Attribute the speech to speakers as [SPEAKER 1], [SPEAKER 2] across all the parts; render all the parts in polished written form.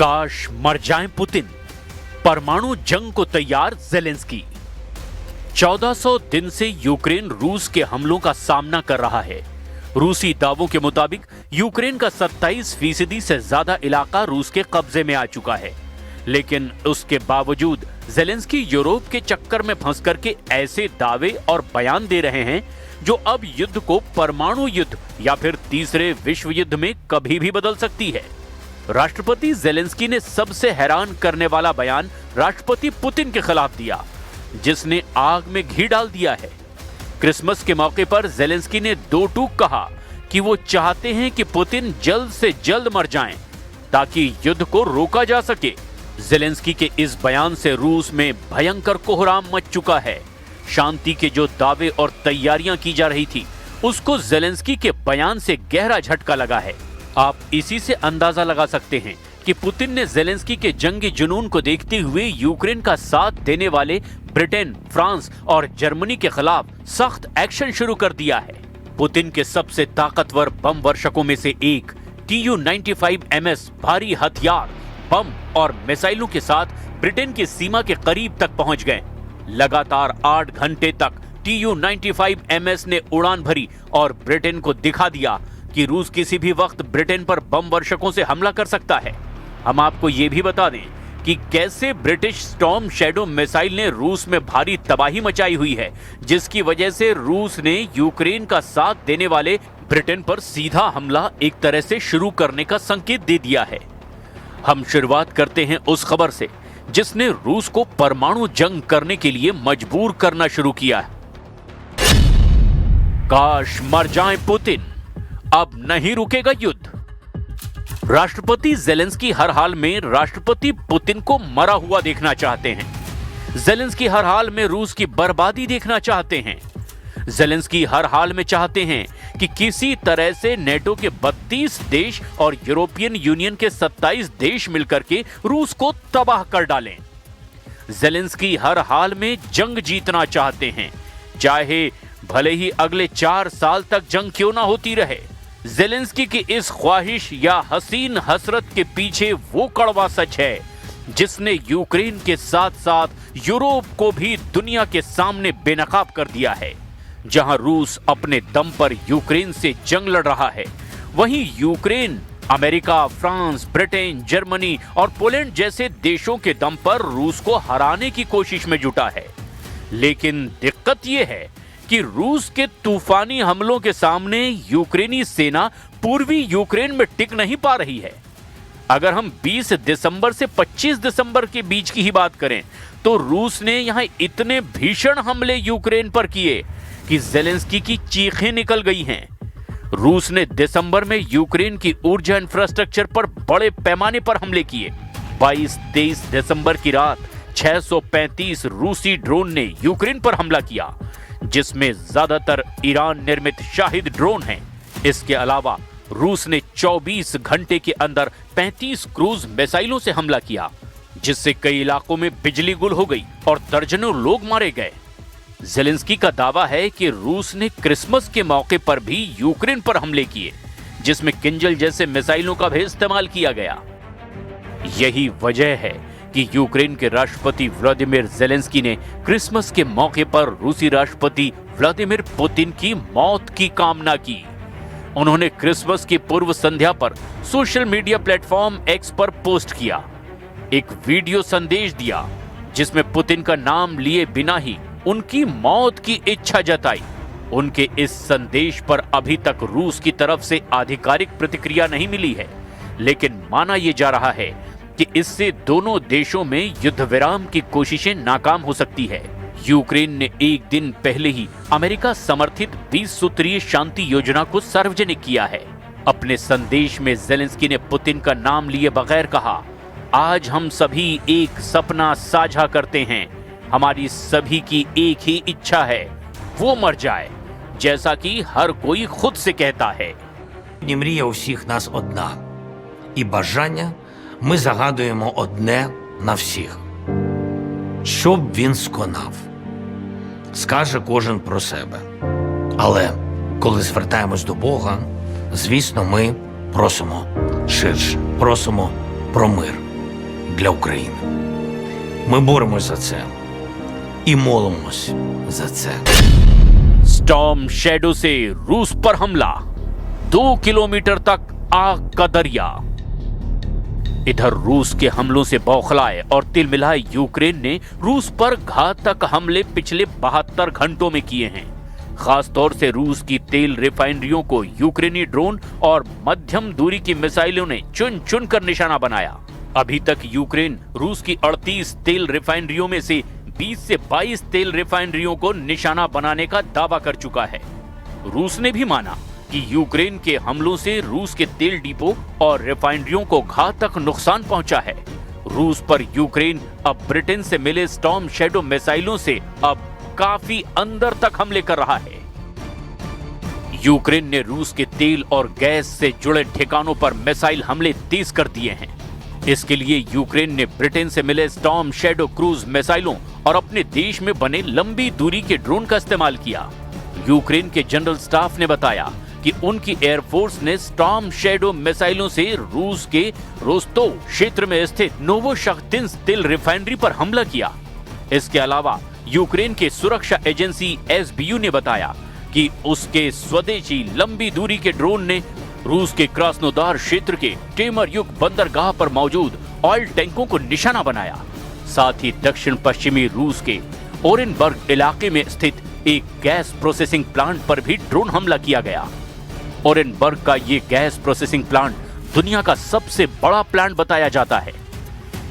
[SPEAKER 1] काश मर जाएं पुतिन, परमाणु जंग को तैयार जेलेंस्की। 1400 दिन से यूक्रेन रूस के हमलों का सामना कर रहा है। रूसी दावों के मुताबिक यूक्रेन का 27% से ज्यादा इलाका रूस के कब्जे में आ चुका है, लेकिन उसके बावजूद जेलेंस्की यूरोप के चक्कर में फंस करके ऐसे दावे और बयान दे रहे हैं जो अब युद्ध को परमाणु युद्ध या फिर तीसरे विश्व युद्ध में कभी भी बदल सकती है। राष्ट्रपति जेलेंस्की ने सबसे हैरान करने वाला बयान राष्ट्रपति पुतिन के खिलाफ दिया, जिसने आग में घी डाल दिया है। क्रिसमस के मौके पर जेलेंस्की ने दो टूक कहा कि वो चाहते हैं कि पुतिन जल्द से जल्द मर जाएं, ताकि युद्ध को रोका जा सके। जेलेंस्की के इस बयान से रूस में भयंकर कोहराम मच चुका है। शांति के जो दावे और तैयारियां की जा रही थी, उसको जेलेंस्की के बयान से गहरा झटका लगा है। आप इसी से अंदाजा लगा सकते हैं कि पुतिन ने जेलेंस्की के जंगी जुनून को देखते हुए यूक्रेन का साथ देने वाले ब्रिटेन, फ्रांस और जर्मनी के खिलाफ सख्त एक्शन शुरू कर दिया है। पुतिन के सबसे ताकतवर बम वर्षकों में से एक Tu-95MS भारी हथियार, बम और मिसाइलों के साथ ब्रिटेन की सीमा के करीब तक पहुंच गए। लगातार 8 घंटे तक Tu-95MS ने उड़ान भरी और ब्रिटेन को दिखा दिया कि रूस किसी भी वक्त ब्रिटेन पर बम वर्षकों से हमला कर सकता है। हम आपको ये भी बता दें कि कैसे ब्रिटिश स्टॉर्म शैडो मिसाइल ने रूस में भारी तबाही मचाई हुई है, जिसकी वजह से रूस ने यूक्रेन का साथ देने वाले ब्रिटेन पर सीधा हमला एक तरह से शुरू करने का संकेत दे दिया है। हम शुरुआत करते हैं उस खबर से जिसने रूस को परमाणु जंग करने के लिए मजबूर करना शुरू किया है। काश मर जाएं पुतिन, अब नहीं रुकेगा युद्ध। राष्ट्रपति जेलेंस्की हर हाल में राष्ट्रपति पुतिन को मरा हुआ देखना चाहते हैं। जेलेंस्की हर हाल में रूस की बर्बादी देखना चाहते हैं। जेलेंस्की हर हाल में चाहते हैं कि किसी तरह से नेटो के 32 देश और यूरोपियन यूनियन के 27 देश मिलकर के रूस को तबाह कर डालें। जेलेंस्की हर हाल में जंग जीतना चाहते हैं, चाहे भले ही अगले 4 साल तक जंग क्यों ना होती रहे। जेलेंस्की की इस ख्वाहिश या हसीन हसरत के पीछे वो कड़वा सच है जिसने यूक्रेन के साथ साथ यूरोप को भी दुनिया के सामने बेनकाब कर दिया है। जहां रूस अपने दम पर यूक्रेन से जंग लड़ रहा है, वहीं Ukraine America, France, Britain, Germany और पोलैंड जैसे देशों के दम पर रूस को हराने की कोशिश में जुटा है। लेकिन दिक्कत यह है कि रूस के तूफानी हमलों के सामने यूक्रेनी सेना पूर्वी यूक्रेन में टिक नहीं पा रही है। अगर हम 20 दिसंबर से 25 दिसंबर के बीच की ही बात करें, तो रूस ने यहां इतने भीषण हमले यूक्रेन पर किए कि जेलेंस्की की चीखें निकल गई हैं। रूस ने दिसंबर में यूक्रेन की ऊर्जा इंफ्रास्ट्रक्चर पर बड़े पैमाने पर हमले किए। 22-23 दिसंबर की रात 635 रूसी ड्रोन ने यूक्रेन पर हमला किया, जिसमें ज्यादातर ईरान निर्मित शाहिद ड्रोन हैं। इसके अलावा रूस ने 24 घंटे के अंदर 35 क्रूज मिसाइलों से हमला किया, जिससे कई इलाकों में बिजली गुल हो गई और दर्जनों लोग मारे गए। जेलेंस्की का दावा है कि रूस ने क्रिसमस के मौके पर भी यूक्रेन पर हमले किए, जिसमें किंजल जैसे मिसाइलों का भी इस्तेमाल किया गया। यही वजह है कि यूक्रेन के राष्ट्रपति व्लादिमीर जेलेंस्की ने क्रिसमस के मौके पर रूसी राष्ट्रपति व्लादिमीर पुतिन की मौत की कामना की। उन्होंने क्रिसमस की पूर्व संध्या पर सोशल मीडिया प्लेटफॉर्म एक्स पर पोस्ट किया, एक वीडियो संदेश दिया जिसमें पुतिन का नाम लिए बिना ही उनकी मौत की इच्छा जताई। उनके इस संदेश पर अभी तक रूस की तरफ से आधिकारिक प्रतिक्रिया नहीं मिली है, लेकिन माना यह जा रहा है कि इससे दोनों देशों में युद्ध विराम की कोशिशें नाकाम हो सकती है। यूक्रेन ने एक दिन पहले ही अमेरिका समर्थित 20 सूत्रीय शांति योजना को सार्वजनिक किया है। अपने संदेश में जेलेंस्की ने पुतिन का नाम लिए बगैर कहा, आज हम सभी एक सपना साझा करते हैं। हमारी सभी की एक ही इच्छा है, वो मर जाए, जैसा कि हर कोई खुद से कहता है।
[SPEAKER 2] Мрія у всіх нас одна, і бажання ми загадуємо одне на всіх. Щоб він сконав, скаже кожен про себе. Але коли звертаємось до Бога, звісно, ми просимо ширше, просимо про мир. для України. Ми боремось за це і молимось за це.
[SPEAKER 1] स्टॉर्म शैडो से रूस पर हमला, 2 किलोमीटर तक आग का दरिया। इधर रूस के हमलों से बौखलाए और तिलमिलाए यूक्रेन ने रूस पर घातक हमले पिछले 72 घंटों में किए हैं। खासतौर से रूस की तेल रिफाइनरियों को यूक्रेनी ड्रोन और मध्यम दूरी की मिसाइलों ने चुन चुन कर निशाना बनाया। अभी तक यूक्रेन रूस की 38 तेल रिफाइनरियों में से 20 से 22 तेल रिफाइनरियों को निशाना बनाने का दावा कर चुका है। रूस ने भी माना कि यूक्रेन के हमलों से रूस के तेल डिपो और रिफाइनरियों को घातक नुकसान पहुंचा है। रूस पर यूक्रेन अब ब्रिटेन से मिले स्टॉर्म शैडो मिसाइलों से अब काफी अंदर तक हमले कर रहा है। यूक्रेन ने रूस के तेल और गैस से जुड़े ठिकानों पर मिसाइल हमले तेज कर दिए हैं। इसके लिए यूक्रेन ने ब्रिटेन से मिले स्टॉर्म शैडो क्रूज मिसाइलों और अपने देश में बने लंबी दूरी के ड्रोन का इस्तेमाल किया। यूक्रेन के जनरल स्टाफ ने बताया कि उनकी एयरफोर्स ने स्टॉर्म शैडो मिसाइलों से रूस के रोस्तोव क्षेत्र में स्थित नोवोशख्तिंस्क तेल रिफाइनरी पर हमला किया। इसके अलावा यूक्रेन के सुरक्षा एजेंसी एसबीयू ने बताया कि उसके स्वदेशी लंबी दूरी के ड्रोन ने रूस के क्रास्नोदार क्षेत्र के टेमरयुक बंदरगाह पर मौजूद ऑयल टैंकों को निशाना बनाया। साथ ही दक्षिण पश्चिमी रूस के ओरेनबर्ग इलाके में स्थित एक गैस प्रोसेसिंग प्लांट पर भी ड्रोन हमला किया गया। ओरेनबर्ग का ये गैस प्रोसेसिंग प्लांट दुनिया का सबसे बड़ा प्लांट बताया जाता है।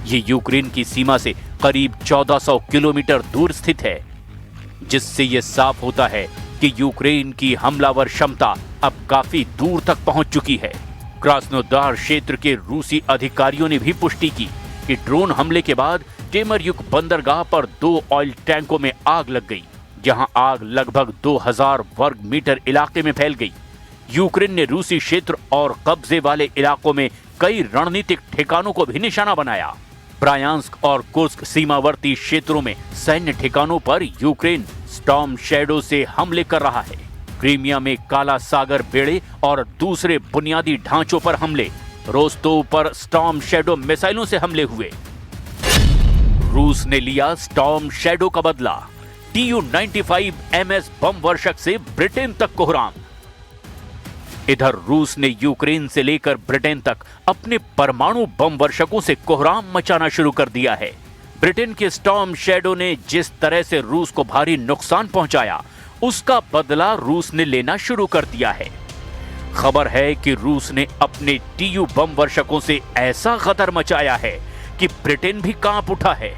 [SPEAKER 1] ये यूक्रेन की सीमा से करीब 1400 किलोमीटर दूर स्थित है, जिससे ये साफ होता है कि यूक्रेन की हमलावर क्षमता अब काफी दूर तक पहुंच चुकी है। क्रास्नोदार क्षेत्र के रूसी अधिकारियों ने भी पुष्टि की कि ड्रोन हमले के बाद टेमरयुक बंदरगाह पर 2 ऑयल टैंकों में आग लग गई, जहां आग लगभग 2000 वर्ग मीटर इलाके में फैल गई। यूक्रेन ने रूसी क्षेत्र और कब्जे वाले इलाकों में कई रणनीतिक ठिकानों को भी निशाना बनाया। ब्रायांस्क और कुर्स्क सीमावर्ती क्षेत्रों में सैन्य ठिकानों पर यूक्रेन स्टॉर्म शैडो से हमले कर रहा है। क्रीमिया में काला सागर बेड़े और दूसरे बुनियादी ढांचों पर हमले, रोस्तोव पर स्टॉर्म शैडो मिसाइलों से हमले हुए। रूस ने लिया स्टॉर्म शैडो का बदला, TU-95 MS बम वर्षक से ब्रिटेन तक कोहराम। इधर रूस ने यूक्रेन से लेकर ब्रिटेन तक अपने परमाणु बम वर्षकों से कोहराम मचाना शुरू कर दिया है। ब्रिटेन के स्टॉर्म शैडो ने जिस तरह से रूस को भारी नुकसान पहुंचाया, उसका बदला रूस ने लेना शुरू कर दिया है। खबर है कि रूस ने अपने TU बम वर्षकों से ऐसा गदर मचाया है कि ब्रिटेन भी कांप उठा है।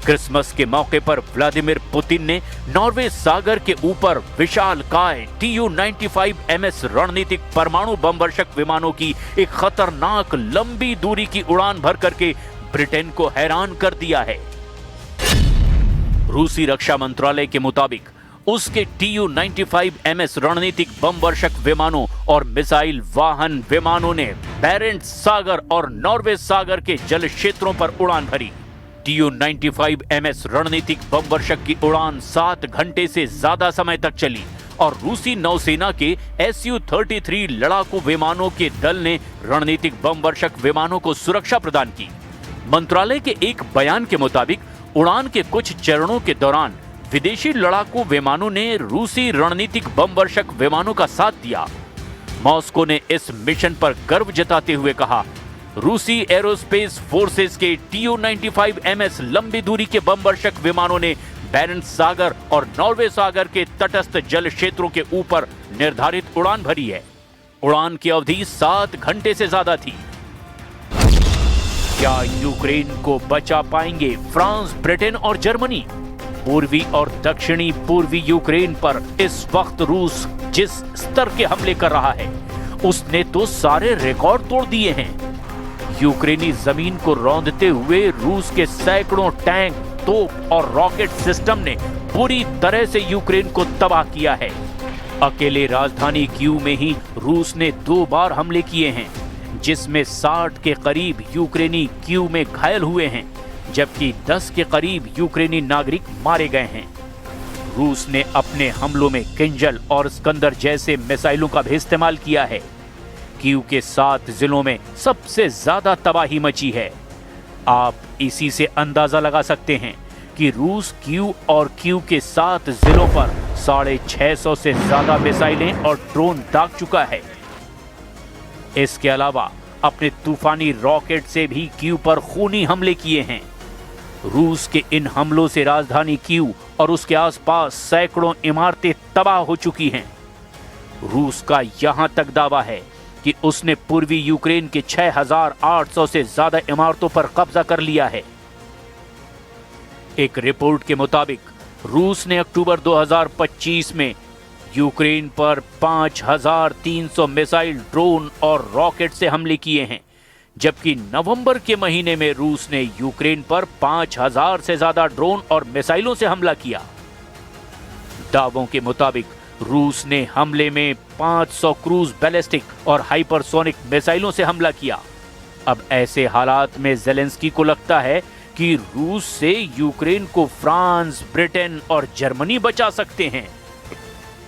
[SPEAKER 1] क्रिसमस के मौके पर व्लादिमीर पुतिन ने नॉर्वे सागर के ऊपर विशालकाय TU-95 MS रणनीतिक परमाणु बम वर्षक विमानों की एक खतरनाक लंबी दूरी की उड़ान भर करके ब्रिटेन को हैरान कर दिया है। रूसी रक्षा मंत्रालय के मुताबिक उसके TU-95 MS रणनीतिक बम वर्षक विमानों और मिसाइल वाहन विमानों ने बैरेंट्स सागर और नॉर्वे सागर के जल क्षेत्रों पर उड़ान भरी। TU-95 MS रणनीतिक बम वर्षक की उड़ान 7 घंटे से ज्यादा समय तक चली और रूसी नौसेना के Su-33 लड़ाकू विमानों के दल ने रणनीतिक बम वर्षक विमानों को सुरक्षा प्रदान की। मंत्रालय के एक बयान के मुताबिक उड़ान के कुछ चरणों के दौरान विदेशी लड़ाकू विमानों ने रूसी रणनीतिक बम वर्षक विमानों का साथ दिया। मॉस्को ने इस मिशन पर गर्व जताते हुए कहा, रूसी एरोस्पेस फोर्सेस के TU-95 MS लंबी दूरी के बम वर्षक विमानों ने बैरेंट्स सागर और नॉर्वे सागर के तटस्थ जल क्षेत्रों के ऊपर निर्धारित उड़ान भरी है। उड़ान की अवधि 7 घंटे से ज्यादा थी। क्या यूक्रेन को बचा पाएंगे फ्रांस, ब्रिटेन और जर्मनी? पूर्वी और दक्षिणी पूर्वी यूक्रेन पर इस वक्त रूस जिस स्तर के हमले कर रहा है, उसने तो सारे रिकॉर्ड तोड़ दिए हैं। यूक्रेनी जमीन को रौंदते हुए रूस के सैकड़ों टैंक, तोप और रॉकेट सिस्टम ने पूरी तरह से यूक्रेन को तबाह किया है। अकेले राजधानी कीव में ही रूस ने 2 बार हमले किए हैं, जिसमें 60 के करीब यूक्रेनी कीव में घायल हुए हैं, जबकि 10 के करीब यूक्रेनी नागरिक मारे गए हैं। रूस ने अपने हमलों में किंजल और स्कंदर जैसे मिसाइलों का भी इस्तेमाल किया है। कीव के 7 जिलों में सबसे ज्यादा तबाही मची है। आप इसी से अंदाजा लगा सकते हैं कि रूस क्यू और क्यू के 7 जिलों पर 650 से ज्यादा मिसाइलें और ड्रोन दाग चुका है। इसके अलावा अपने तूफानी रॉकेट से भी क्यू पर खूनी हमले किए हैं। रूस के इन हमलों से राजधानी क्यू और उसके आसपास सैकड़ों इमारतें तबाह हो चुकी हैं। रूस का यहां तक दावा है कि उसने पूर्वी यूक्रेन के 6800 से ज्यादा इमारतों पर कब्जा कर लिया है। एक रिपोर्ट के मुताबिक रूस ने अक्टूबर 2025 में यूक्रेन पर 5300 मिसाइल, ड्रोन और रॉकेट से हमले किए हैं, जबकि नवंबर के महीने में रूस ने यूक्रेन पर 5000 से ज्यादा ड्रोन और मिसाइलों से हमला किया। दावों के मुताबिक रूस ने हमले में 500 क्रूज बैलिस्टिक और हाइपरसोनिक मिसाइलों से हमला किया। अब ऐसे हालात में ज़ेलेंस्की को लगता है कि रूस से यूक्रेन को फ्रांस, ब्रिटेन और जर्मनी बचा सकते हैं,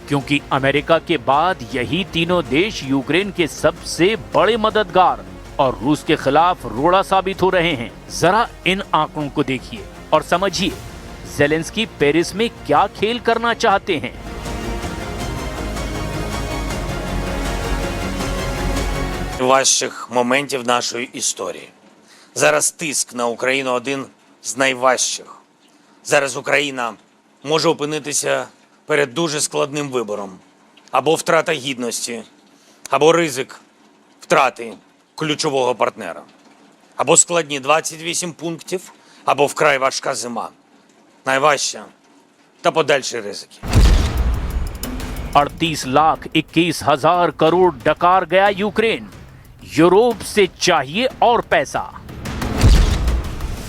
[SPEAKER 1] क्योंकि अमेरिका के बाद यही तीनों देश यूक्रेन के सबसे बड़े मददगार और रूस के खिलाफ रोड़ा साबित हो रहे हैं। जरा इन आंकड़ों को देखिए और समझिए ज़ेलेंस्की पेरिस में क्या खेल करना चाहते हैं।
[SPEAKER 2] Важчих моментів нашої історії. Зараз тиск на Україну один з найважчих. Зараз Україна може опинитися перед дуже складним вибором. Або втрата гідності, або ризик втрати ключового партнера. Або складні 28 пунктів, або вкрай важка зима. Найважча та подальші ризики.
[SPEAKER 1] 38,21,000 करोड़ डकार गया यूक्रेन। यूरोप से चाहिए और पैसा।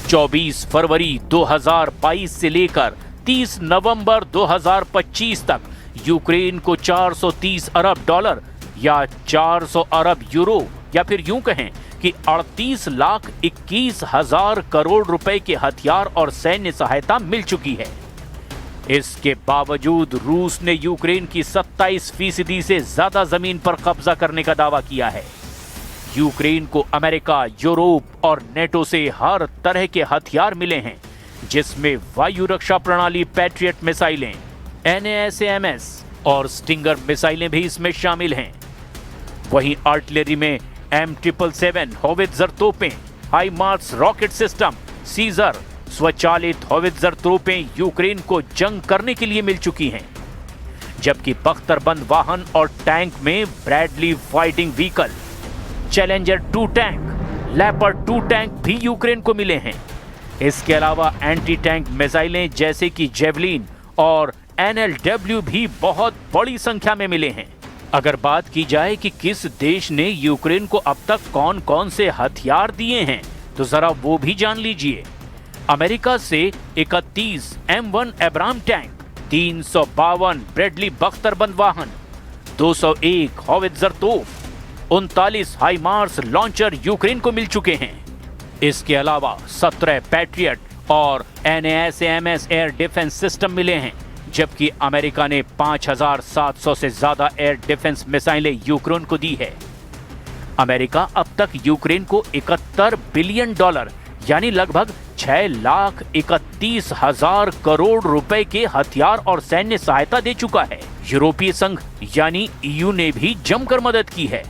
[SPEAKER 1] 24 फरवरी 2022 से लेकर 30 नवंबर 2025 तक यूक्रेन को 430 अरब डॉलर या 400 अरब यूरो या फिर यूं कहें कि 38,21,000 करोड़ रुपए के हथियार और सैन्य सहायता मिल चुकी है। इसके बावजूद रूस ने यूक्रेन की 27% से ज्यादा जमीन पर कब्जा करने का दावा किया है। यूक्रेन को अमेरिका, यूरोप और नेटो से हर तरह के हथियार मिले हैं, जिसमें वायु रक्षा प्रणाली पैट्रियट मिसाइलें, NASAMS और स्टिंगर मिसाइलें भी इसमें शामिल हैं। वहीं आर्टिलरी में M777 होवित्जर तोपें, हाइमार्स रॉकेट सिस्टम, सीजर, स्वचालित होवित्जर तोपें यूक्रेन को जंग करने के लिए मिल चुकी हैं, जबकि बख्तरबंद वाहन और टैंक में Bradley fighting vehicle, challenger 2 tank, leopard 2 tank भी यूक्रेन को मिले हैं। इसके अलावा एंटी टैंक मिसाइलें जैसे कि जेवलिन और NLW भी बहुत बड़ी संख्या में मिले हैं। अगर बात की जाए कि किस देश ने यूक्रेन को अब तक कौन कौन से हथियार दिए हैं, तो जरा वो भी जान लीजिए। अमेरिका से 31 M1 एब्राम टैंक, 352 ब्रेडली बख्तरबंद वाहन, 201 होवित्जर तोप, 39 हाइमार्स लॉन्चर यूक्रेन को मिल चुके हैं। इसके अलावा 17 पैट्रियट और NASAMS एयर डिफेंस सिस्टम मिले हैं, जबकि अमेरिका ने 5,700 से ज्यादा एयर डिफेंस मिसाइलें यूक्रेन को दी है। अमेरिका अब तक यूक्रेन को $71 बिलियन यानी लगभग 6,31,000 करोड़ रुपए के हथियार और सैन्य सहायता दे चुका है। यूरोपीय संघ यानी EU ने भी जमकर मदद की है।